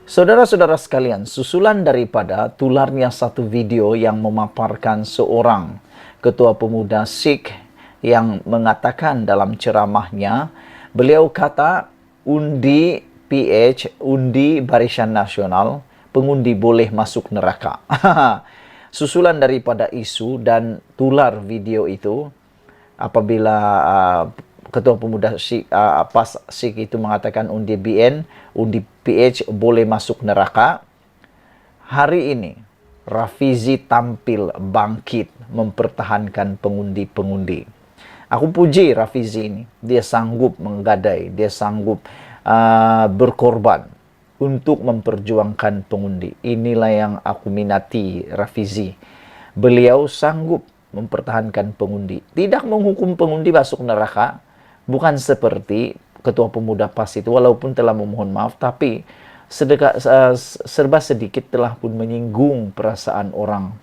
Saudara-saudara sekalian, susulan daripada tularnya satu video yang memaparkan seorang ketua pemuda Sikh yang mengatakan dalam ceramahnya, beliau kata undi PH, undi Barisan Nasional, pengundi boleh masuk neraka. Susulan daripada isu dan tular video itu, apabila Ketua Pemuda PAS Sikh itu mengatakan undi BN, undi PH boleh masuk neraka. Hari ini Rafizi tampil bangkit mempertahankan pengundi-pengundi. Aku puji Rafizi ini. Dia sanggup menggadai, dia sanggup berkorban untuk memperjuangkan pengundi. Inilah yang aku minati Rafizi. Beliau sanggup mempertahankan pengundi. Tidak menghukum pengundi masuk neraka. Bukan seperti Ketua Pemuda PAS itu, walaupun telah memohon maaf, tapi serba sedikit telah pun menyinggung perasaan orang.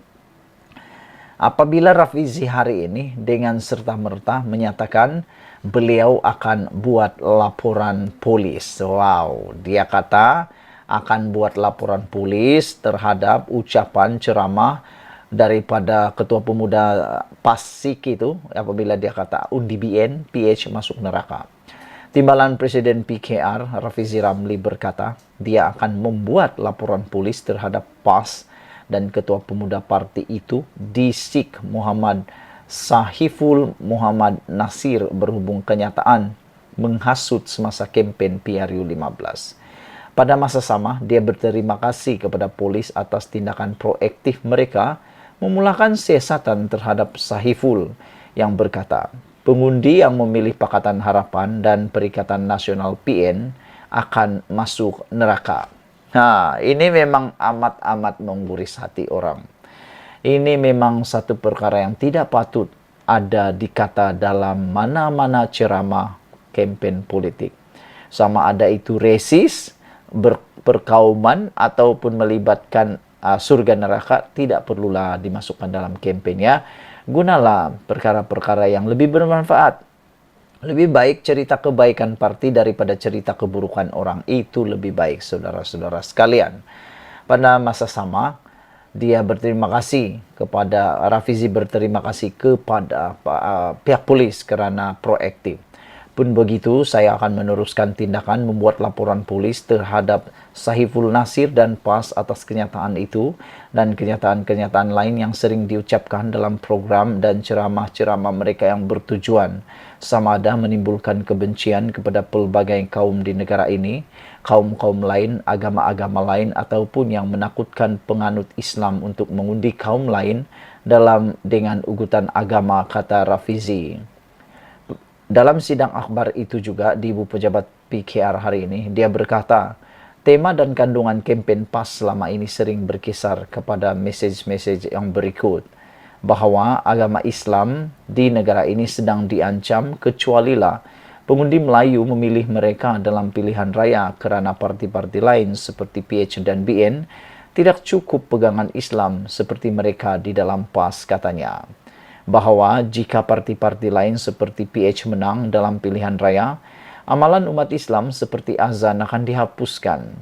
Apabila Rafizi hari ini dengan serta-merta menyatakan beliau akan buat laporan polis. Wow, dia kata akan buat laporan polis terhadap ucapan ceramah daripada Ketua Pemuda PAS Sikh itu, apabila dia kata undi BN, PH masuk neraka. Timbalan Presiden PKR, Rafizi Ramli berkata, dia akan membuat laporan polis terhadap PAS dan Ketua Pemuda parti itu di Sikh Muhammad Sahiful Muhammad Nasir berhubung kenyataan menghasut semasa kempen PRU 15. Pada masa sama, dia berterima kasih kepada polis atas tindakan proaktif mereka memulakan siasatan terhadap Sahiful yang berkata, pengundi yang memilih Pakatan Harapan dan Perikatan Nasional PN akan masuk neraka. Nah, ini memang amat-amat mengguris hati orang. Ini memang satu perkara yang tidak patut ada dikata dalam mana-mana ceramah kempen politik. Sama ada itu resis, berperkauman, ataupun melibatkan surga neraka, tidak perlulah dimasukkan dalam kempennya. Gunalah perkara-perkara yang lebih bermanfaat. Lebih baik cerita kebaikan parti daripada cerita keburukan orang. Itu lebih baik, saudara-saudara sekalian. Pada masa sama, dia berterima kasih kepada Rafizi, berterima kasih kepada pihak polis kerana proaktif. Pun begitu, saya akan meneruskan tindakan membuat laporan polis terhadap Sahiful Nasir dan PAS atas kenyataan itu dan kenyataan-kenyataan lain yang sering diucapkan dalam program dan ceramah-ceramah mereka yang bertujuan sama ada menimbulkan kebencian kepada pelbagai kaum di negara ini, kaum-kaum lain, agama-agama lain, ataupun yang menakutkan penganut Islam untuk mengundi kaum lain dengan ugutan agama, kata Rafizi. Dalam sidang akhbar itu juga di Ibu Pejabat PKR hari ini, dia berkata, tema dan kandungan kempen PAS selama ini sering berkisar kepada mesej-mesej yang berikut, bahawa agama Islam di negara ini sedang diancam kecualilah pengundi Melayu memilih mereka dalam pilihan raya kerana parti-parti lain seperti PH dan BN tidak cukup pegangan Islam seperti mereka di dalam PAS, katanya. Bahawa jika parti-parti lain seperti PH menang dalam pilihan raya, amalan umat Islam seperti azan akan dihapuskan.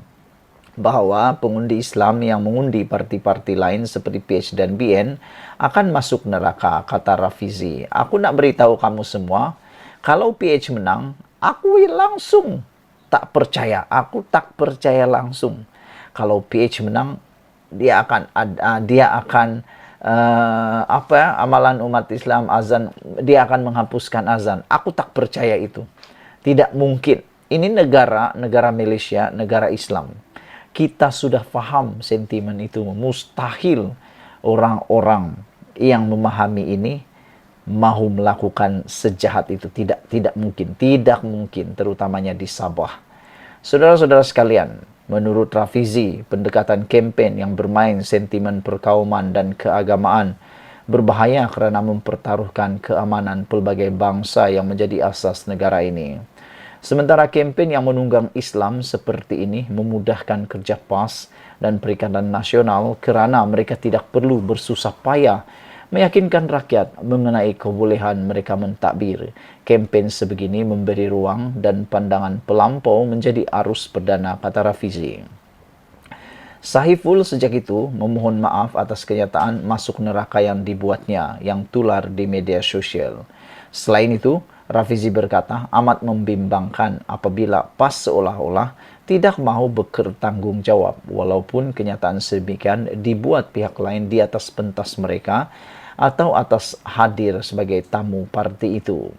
Bahawa pengundi Islam yang mengundi parti-parti lain seperti PH dan BN akan masuk neraka, kata Rafizi. Aku nak beritahu kamu semua, kalau PH menang, aku langsung tak percaya. Aku tak percaya langsung. Kalau PH menang, dia akan amalan umat Islam azan, dia akan menghapuskan azan. Aku tak percaya itu. Tidak mungkin. Ini negara Malaysia, negara Islam. Kita sudah faham sentimen itu. Mustahil orang-orang yang memahami ini mahu melakukan sejahat itu. Tidak mungkin, terutamanya di Sabah. Saudara-saudara sekalian, menurut Rafizi, pendekatan kempen yang bermain sentimen perkauman dan keagamaan berbahaya kerana mempertaruhkan keamanan pelbagai bangsa yang menjadi asas negara ini. Sementara kempen yang menunggang Islam seperti ini memudahkan kerja PAS dan Perikatan Nasional kerana mereka tidak perlu bersusah payah meyakinkan rakyat mengenai kebolehan mereka mentadbir. Kempen sebegini memberi ruang dan pandangan pelampau menjadi arus perdana, kata Rafizi. Sahiful sejak itu memohon maaf atas kenyataan masuk neraka yang dibuatnya yang tular di media sosial. Selain itu, Rafizi berkata amat membimbangkan apabila PAS seolah-olah tidak mau bertanggung jawab walaupun kenyataan sedemikian dibuat pihak lain di atas pentas mereka atau atas hadir sebagai tamu parti itu.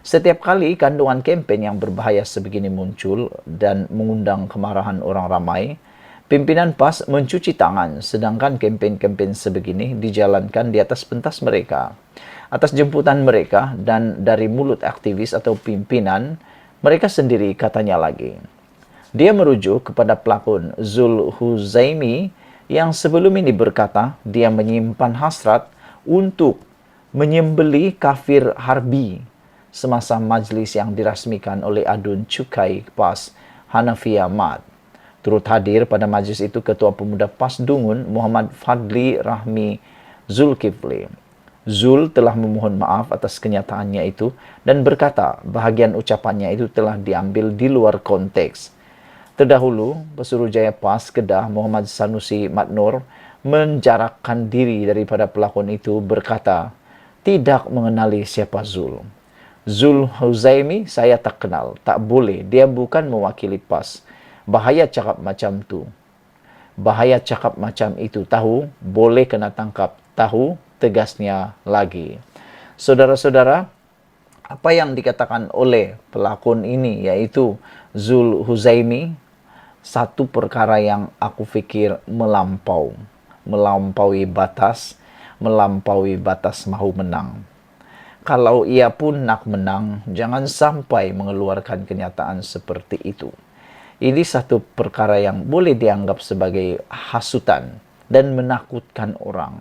Setiap kali kandungan kempen yang berbahaya sebegini muncul dan mengundang kemarahan orang ramai, pimpinan PAS mencuci tangan, sedangkan kempen-kempen sebegini dijalankan di atas pentas mereka. Atas jemputan mereka dan dari mulut aktivis atau pimpinan, mereka sendiri katanya lagi. Dia merujuk kepada pelakon Zul Huzaimi yang sebelum ini berkata dia menyimpan hasrat untuk menyembeli kafir harbi semasa majlis yang dirasmikan oleh Adun Cukai PAS Hanafi Ahmad. Turut hadir pada majlis itu Ketua Pemuda PAS Dungun Muhammad Fadli Rahmi Zulkifli. Zul telah memohon maaf atas kenyataannya itu dan berkata bahagian ucapannya itu telah diambil di luar konteks. Terdahulu, Pesuruhjaya PAS Kedah Muhammad Sanusi Matnur menjarakkan diri daripada pelakon itu berkata tidak mengenali siapa Zul. Zul Huzaimi saya tak kenal, tak boleh, dia bukan mewakili PAS. Bahaya cakap macam tu. Bahaya cakap macam itu, tahu, boleh kena tangkap, tahu, tegasnya lagi. Saudara-saudara, apa yang dikatakan oleh pelakon ini yaitu Zul Huzaimi, satu perkara yang aku fikir melampaui batas mahu menang. Kalau ia pun nak menang, jangan sampai mengeluarkan kenyataan seperti itu. Ini satu perkara yang boleh dianggap sebagai hasutan dan menakutkan orang.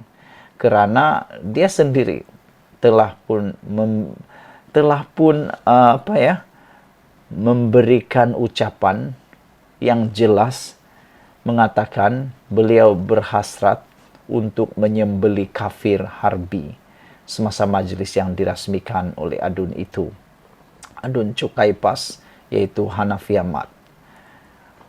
Kerana dia sendiri telah pun memberikan ucapan yang jelas mengatakan beliau berhasrat untuk menyembeli kafir harbi semasa majlis yang dirasmikan oleh Adun itu. Adun Cukai PAS yaitu Hanafi Ahmad.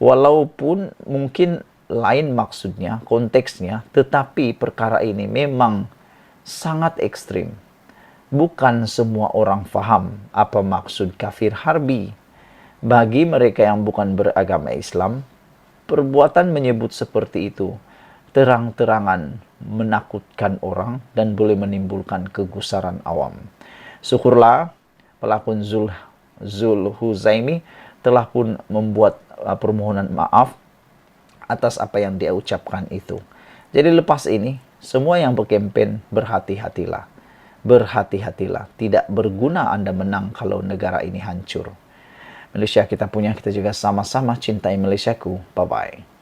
Walaupun mungkin lain maksudnya, konteksnya, tetapi perkara ini memang sangat ekstrim. Bukan semua orang faham apa maksud kafir harbi. Bagi mereka yang bukan beragama Islam, perbuatan menyebut seperti itu terang-terangan menakutkan orang dan boleh menimbulkan kegusaran awam. Syukurlah pelakon Zul Huzaimi telah pun membuat permohonan maaf atas apa yang dia ucapkan itu. Jadi lepas ini, semua yang berkempen berhati-hatilah. Berhati-hatilah. Tidak berguna Anda menang kalau negara ini hancur. Malaysia kita punya, kita juga sama-sama cintai Malaysiaku. Bye-bye.